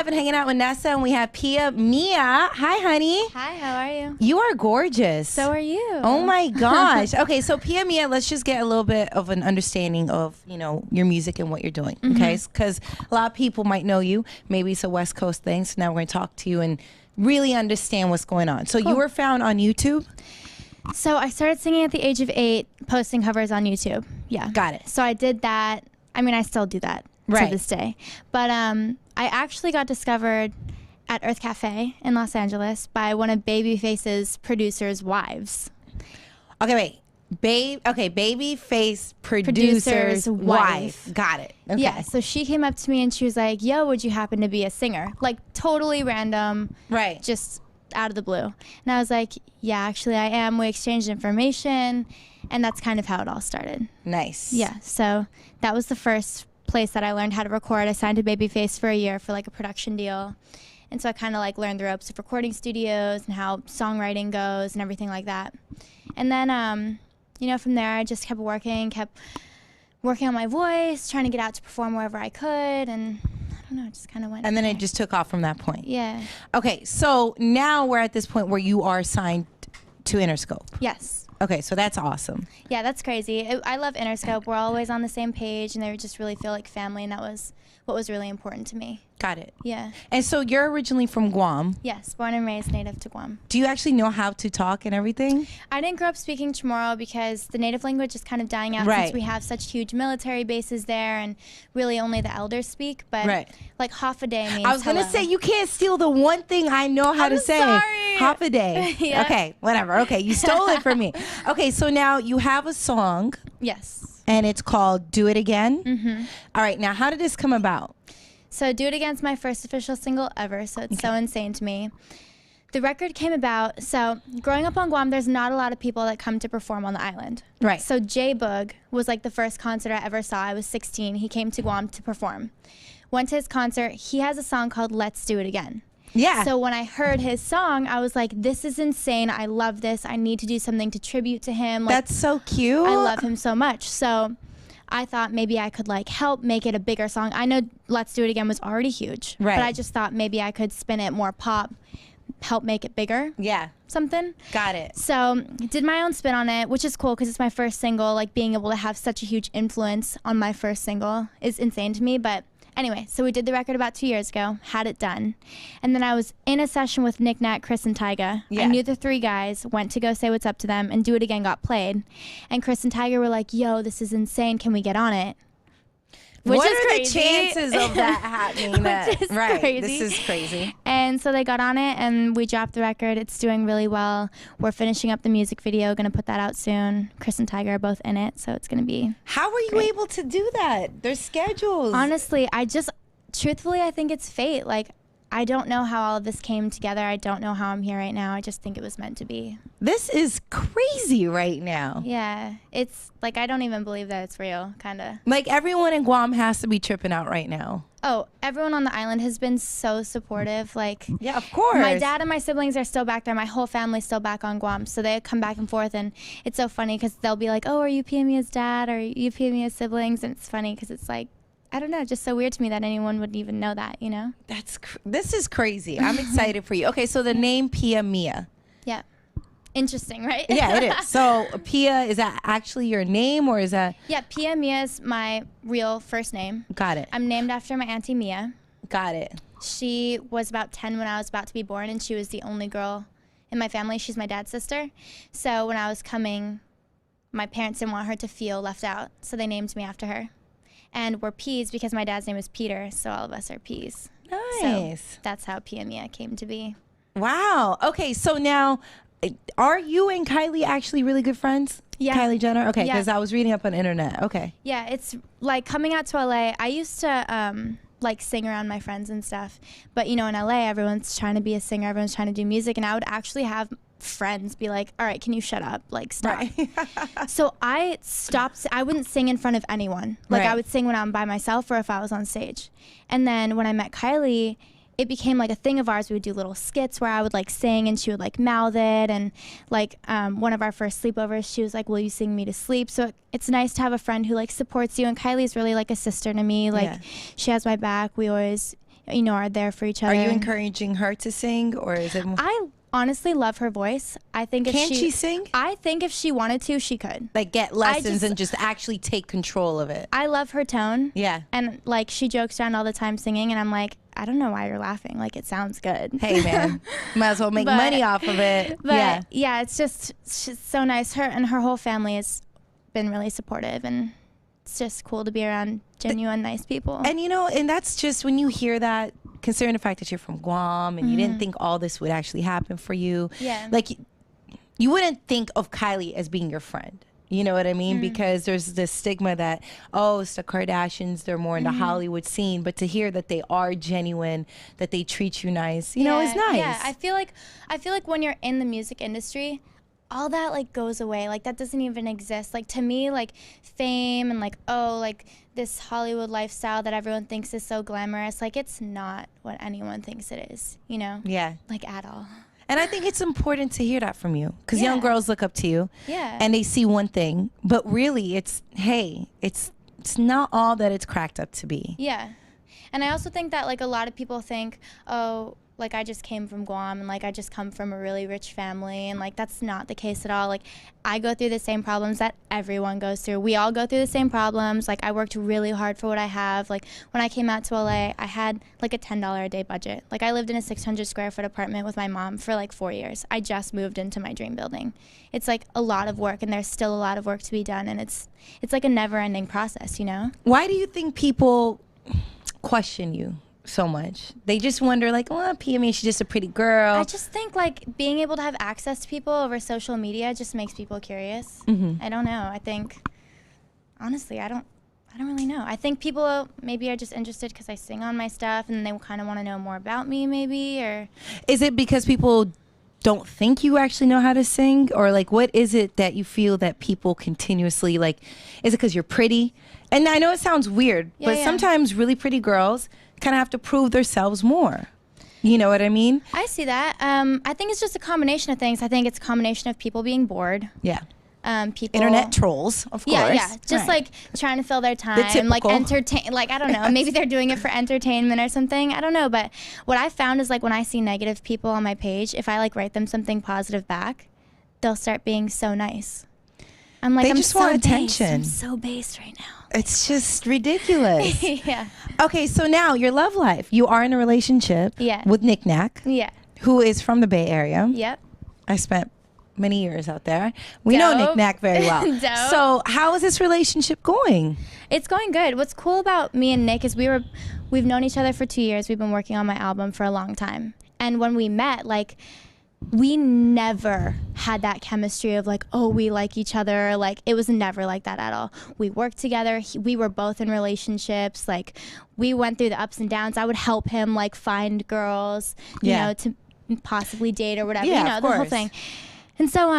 Live and hanging out with Nessa, and we have Pia Mia. Hi, honey. Hi, how are you? You are gorgeous. So are you. Oh my gosh. Okay, so Pia Mia, let's just get a little bit of an understanding of, your music and what you're doing, okay? Because a lot of people might know you. Maybe it's a West Coast thing, so now we're going to talk to you and really understand what's going on. So you were found on YouTube? So I started singing at the age of 8, posting covers on YouTube. Yeah. Got it. So I did that. I mean, I still do that to this day. But I actually got discovered at Earth Cafe in Los Angeles by one of Babyface's producers' wives. Okay, wait. Babyface producer's wife. Got it. Okay. Yeah, so she came up to me and she was like, yo, would you happen to be a singer? Like, totally random. Right. Just out of the blue. And I was like, yeah, actually I am. We exchanged information, and that's kind of how it all started. Nice. Yeah, so that was the first place that I learned how to record. I signed to Babyface for a year for like a production deal. And so I kind of like learned the ropes of recording studios and how songwriting goes and everything like that. And then, from there I just kept working on my voice, trying to get out to perform wherever I could, and I don't know, it just kind of went. And then it just took off from that point. Yeah. Okay, so now we're at this point where you are signed to Interscope. Yes. Okay, so that's awesome. Yeah, that's crazy. I love Interscope. We're always on the same page, and they just really feel like family, and that was what was really important to me. Got it. Yeah. And so you're originally from Guam. Yes, born and raised native to Guam. Do you actually know how to talk and everything? I didn't grow up speaking Chamorro because the native language is kind of dying out since we have such huge military bases there, and really only the elders speak. But like half a day means I was going to say, you can't steal the one thing I know how to say. Sorry. Half a day. Yeah. Okay, whatever. Okay, you stole it from me. Okay, so now you have a song. Yes. And it's called Do It Again. All right, now how did this come about? So Do It Again's my first official single ever, so it's so insane to me. The record came about, so growing up on Guam, there's not a lot of people that come to perform on the island. Right. So J-Boog was like the first concert I ever saw. I was 16. He came to Guam to perform. Went to his concert. He has a song called Let's Do It Again. Yeah. So when I heard his song, I was like, this is insane. I love this. I need to do something to tribute to him. Like, that's so cute. I love him so much. So I thought maybe I could like help make it a bigger song. I know Let's Do It Again was already huge. Right. But I just thought maybe I could spin it more pop, help make it bigger. Yeah. Something. Got it. So did my own spin on it, which is cool because it's my first single. Like being able to have such a huge influence on my first single is insane to me. But anyway, so we did the record about 2 years ago, had it done. And then I was in a session with Nick, Nat, Chris, and Tyga. Yeah. I knew the 3 guys, went to go say what's up to them, and Do It Again got played. And Chris and Tyga were like, yo, this is insane. Can we get on it? Which what is are crazy. the chances of that happening? Which is crazy. This is crazy. And so they got on it, and we dropped the record. It's doing really well. We're finishing up the music video, going to put that out soon. Chris and Tyga are both in it, so it's going to be How were you great. able to do that? Their schedules. Honestly, truthfully, I think it's fate. Like, I don't know how all of this came together. I don't know how I'm here right now. I just think it was meant to be. This is crazy right now. Yeah. It's like, I don't even believe that it's real, kind of. Like, everyone in Guam has to be tripping out right now. Oh, everyone on the island has been so supportive. Like, yeah, of course. my dad and my siblings are still back there. My whole family's still back on Guam. So they come back and forth, and it's so funny because they'll be like, oh, are you Pia Mia's dad? Or are you Pia Mia's siblings? And it's funny because it's like, I don't know, just so weird to me that anyone would even know that, you know? This is crazy. I'm excited for you. Okay, so the name Pia Mia. Yeah. Interesting, right? Yeah, it is. So Pia, is that actually your name, or is that? Yeah, Pia Mia is my real first name. Got it. I'm named after my Auntie Mia. Got it. She was about 10 when I was about to be born, and she was the only girl in my family. She's my dad's sister. So when I was coming, my parents didn't want her to feel left out, so they named me after her. And we're Peas because my dad's name is Peter, so all of us are Peas. Nice. So that's how Pia Mia came to be. Wow. Okay, so now, are you and Kylie actually really good friends? Yeah. Kylie Jenner? Okay, Yeah. because I was reading up on the internet. Okay. Yeah, it's like coming out to LA. I used to like sing around my friends and stuff. But you know, in LA, everyone's trying to be a singer, everyone's trying to do music, and I would actually have friends be like, all right, can you shut up? Like, stop. Right. So I stopped. I wouldn't sing in front of anyone. Like, Right. I would sing when I'm by myself or if I was on stage. And then when I met Kylie, it became like a thing of ours. We would do little skits where I would like sing and she would like mouth it. And like one of our first sleepovers, she was like, will you sing me to sleep? So it's nice to have a friend who like supports you. And Kylie's really like a sister to me. Like, Yeah. she has my back. We always, are there for each other. Are you encouraging her to sing, or is it? I honestly love her voice. I think if Can't she sing? I think if she wanted to, she could. Like get lessons and just actually take control of it. I love her tone. Yeah. And like she jokes around all the time singing, and I'm like, I don't know why you're laughing. Like it sounds good. Hey man, might as well make money off of it. But yeah, it's just she's so nice. Her and her whole family has been really supportive, and it's just cool to be around genuine, nice people. And and that's just when you hear that, considering the fact that you're from Guam and you didn't think all this would actually happen for you. Yeah. Like you wouldn't think of Kylie as being your friend. You know what I mean? Because there's this stigma that, it's the Kardashians, they're more in the Hollywood scene. But to hear that they are genuine, that they treat you nice, you know, is nice. Yeah, I feel like when you're in the music industry, all that like goes away. Like that doesn't even exist. Like to me, like fame and like this Hollywood lifestyle that everyone thinks is so glamorous, like it's not what anyone thinks it is, Yeah. Like at all. And I think it's important to hear that from you, because young girls look up to you, Yeah. and they see one thing, but really it's not all that it's cracked up to be. Yeah. And I also think that like a lot of people think, like I just came from Guam and like I just come from a really rich family, and like that's not the case at all. Like I go through the same problems that everyone goes through. We all go through the same problems. Like I worked really hard for what I have. Like when I came out to LA, I had like a $10 a day budget. Like I lived in a 600 square foot apartment with my mom for like 4 years. I just moved into my dream building. It's like a lot of work, and there's still a lot of work to be done, and it's like a never ending process, Why do you think people question you so much? They just wonder like, Pia Mia, she's just a pretty girl. I just think like being able to have access to people over social media just makes people curious. I don't know. I think honestly, I don't really know. I think people maybe are just interested because I sing on my stuff, and they kind of want to know more about me, maybe. Or is it because people don't think you actually know how to sing, or like what is it that you feel that people continuously like? Is it because you're pretty? And I know it sounds weird, but sometimes really pretty girls kind of have to prove themselves more. You know what I mean? I see that. I think it's just a combination of things. I think it's a combination of people being bored. Yeah. People, internet trolls, of course. Yeah. Just like trying to fill their time, like entertain. Like I don't know, maybe they're doing it for entertainment or something. I don't know, but what I found is like when I see negative people on my page, if I like write them something positive back, they'll start being so nice. I'm like, they just want attention. I'm so based right now. It's just ridiculous. Yeah. Okay, so now your love life. You are in a relationship with Nick Nack. Yeah. Who is from the Bay Area. Yep. I spent many years out there. We know Nick Nack very well. So how is this relationship going? It's going good. What's cool about me and Nick is we've known each other for 2 years. We've been working on my album for a long time. And when we met, like, we never had that chemistry of like, we like each other. Like it was never like that at all. We worked together. We were both in relationships. Like we went through the ups and downs. I would help him like find girls, you know, to possibly date or whatever, the whole thing. And so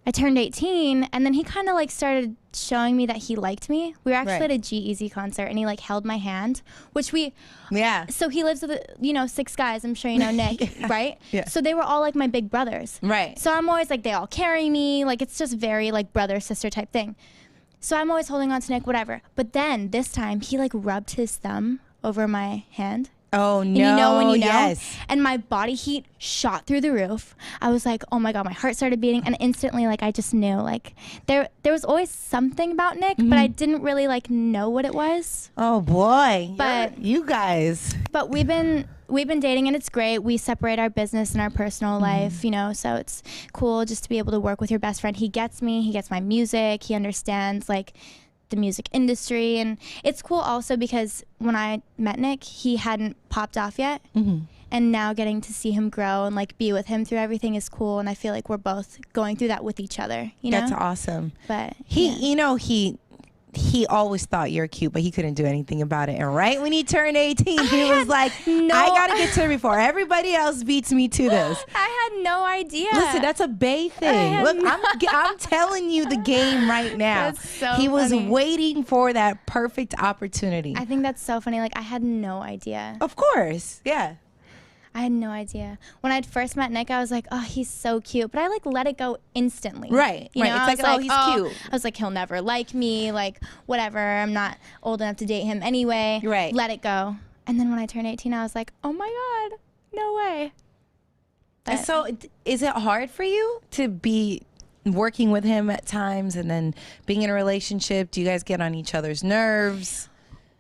I turned 18, and then he kind of like started showing me that he liked me. We were actually at a G-Eazy concert, and he like held my hand, which so he lives with 6 guys. I'm sure you know Nick, right? Yeah. So they were all like my big brothers. Right. So I'm always like, they all carry me. Like it's just very like brother sister type thing. So I'm always holding on to Nick, whatever. But then this time he like rubbed his thumb over my hand. Oh, no. And you know when you know? Yes. And my body heat shot through the roof. I was like, oh my God, my heart started beating. And instantly, like, I just knew, like, there was always something about Nick, but I didn't really, like, know what it was. Oh, boy. But you guys. But we've been dating, and it's great. We separate our business and our personal life, so it's cool just to be able to work with your best friend. He gets me. He gets my music. He understands, like, the music industry, and it's cool also because when I met Nick, he hadn't popped off yet, and now getting to see him grow and like be with him through everything is cool, and I feel like we're both going through that with each other. That's awesome. But he always thought you're cute, but he couldn't do anything about it. And right when he turned 18, he was like, I gotta get to her before everybody else beats me to this. I had no idea. Listen, that's a Bay thing. Look, I'm telling you the game right now. That's so he was funny. waiting for that perfect opportunity. I think that's so funny. Like, I had no idea. Of course. Yeah. I had no idea. When I'd first met Nick, I was like, oh, he's so cute. But I like let it go instantly. Right. You know? It's like, he's cute. I was like, he'll never like me. Like, whatever. I'm not old enough to date him anyway. Right. Let it go. And then when I turned 18, I was like, oh my God, no way. And so is it hard for you to be working with him at times and then being in a relationship? Do you guys get on each other's nerves?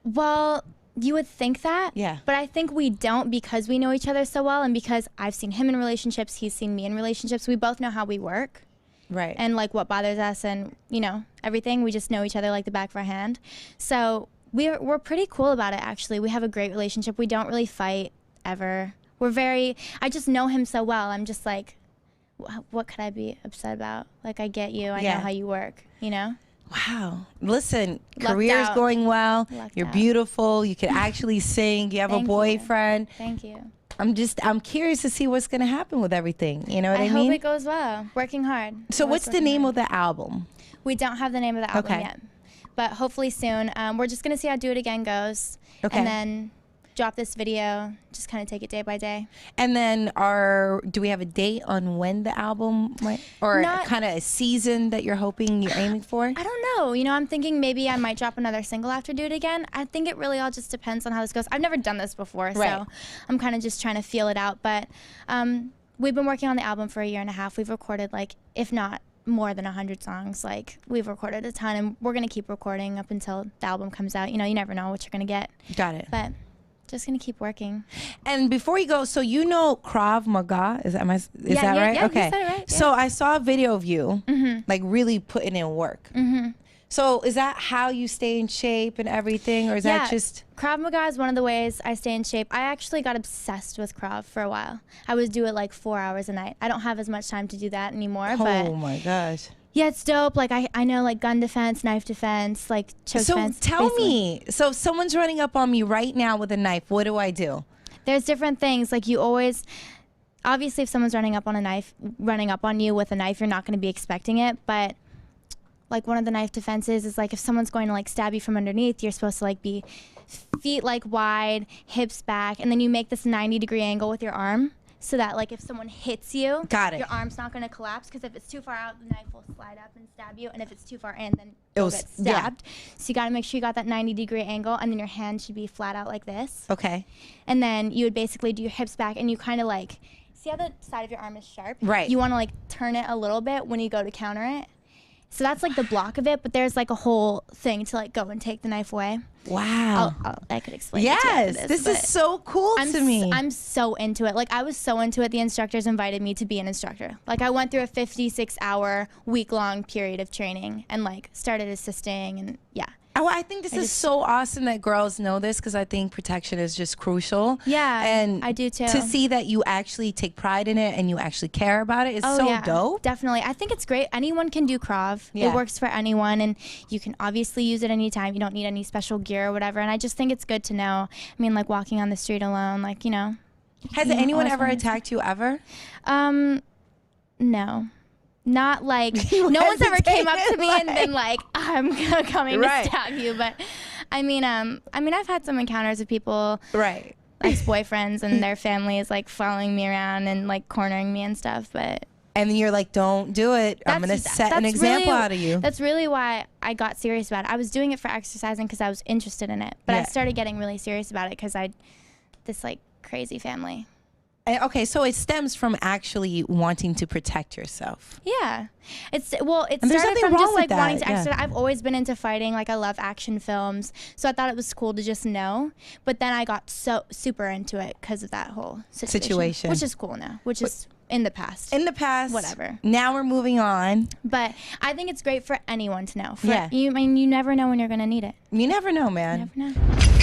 Well, you would think that. Yeah. But I think we don't, because we know each other so well, and because I've seen him in relationships, he's seen me in relationships. We both know how we work. Right. And like what bothers us and, you know, everything. We just know each other like the back of our hand. So we're pretty cool about it, actually. We have a great relationship. We don't really fight ever. I just know him so well. I'm just like, what could I be upset about? Like, I get you. I know how you work, you know? Wow. Listen, Lucked career's out. going well. Lucked You're out. beautiful. You can actually sing. You have a Thank you. boyfriend. Thank you. I'm curious to see what's going to happen with everything. You know what I mean? I hope it goes well. Working hard. So what's the name of the album? We don't have the name of the album Okay. yet, but hopefully soon. We're just going to see how Do It Again goes. Okay. And then drop this video, just kind of take it day by day. And then do we have a date on when the album might, or kind of a season that you're hoping, you're aiming for? I don't know. You know, I'm thinking maybe I might drop another single after Do It Again. I think it really all just depends on how this goes. I've never done this before, Right. so I'm kind of just trying to feel it out. But we've been working on the album for a year and a half. We've recorded, like, if not more than 100 songs. Like, we've recorded a ton, and we're going to keep recording up until the album comes out. You know, you never know what you're going to get. Got it. But just going to keep working. And before you go, so you know Krav Maga, is that right? Yeah, Okay. you said it right. So I saw a video of you, like really putting in work. So is that how you stay in shape and everything, or is that just? Krav Maga is one of the ways I stay in shape. I actually got obsessed with Krav for a while. I would do it like 4 hours a night. I don't have as much time to do that anymore. But Oh my gosh. yeah, it's dope. Like I know like gun defense, knife defense, like choke defense. So tell basically. me, so if someone's running up on me right now with a knife, what do I do? There's different things. Like you always, obviously if someone's running up on you with a knife, you're not going to be expecting it. But like one of the knife defenses is like if someone's going to like stab you from underneath, you're supposed to like be feet like wide, hips back, and then you make this 90-degree angle with your arm so that like if someone hits you, Got it. your arm's not going to collapse, because if it's too far out, the knife will slide up and stab you, and if it's too far in, then you'll get stabbed. So you got to make sure you got that 90-degree angle, and then your hand should be flat out like this. Okay. And then you would basically do your hips back, and you kind of like, see how the side of your arm is sharp? Right. You want to like turn it a little bit when you go to counter it. So that's like the block of it, but there's like a whole thing to like go and take the knife away. Wow. I could explain it to you after Yes, this is so cool to me. I'm so into it. Like I was so into it, the instructors invited me to be an instructor. Like I went through a 56-hour, week-long period of training and like started assisting, and yeah. Oh, I think this is so awesome that girls know this, because I think protection is just crucial. Yeah, and I do too. To see that you actually take pride in it and you actually care about it is so dope. Definitely. I think it's great. Anyone can do Krav. Yeah. It works for anyone, and you can obviously use it anytime. You don't need any special gear or whatever, and I just think it's good to know. I mean, like walking on the street alone, like, you know. Has anyone ever attacked you ever? No. Not like, no one's ever came up to me and been like, I'm coming to stab you. But I mean, I've had some encounters with people, Right. ex-boyfriends and their families like following me around and like cornering me and stuff. But And then you're like, don't do it. I'm going to set an example out of you. That's really why I got serious about it. I was doing it for exercising because I was interested in it. But I started getting really serious about it because this like crazy family. Okay, so it stems from actually wanting to protect yourself. Yeah, it started nothing from wrong just with like wanting to that, exercise. I've always been into fighting. Like I love action films, so I thought it was cool to just know. But then I got so super into it because of that whole situation, which is cool now. Which is in the past. In the past, whatever. Now we're moving on. But I think it's great for anyone to know. Yeah. You never know when you're gonna need it. You never know, man. You never know.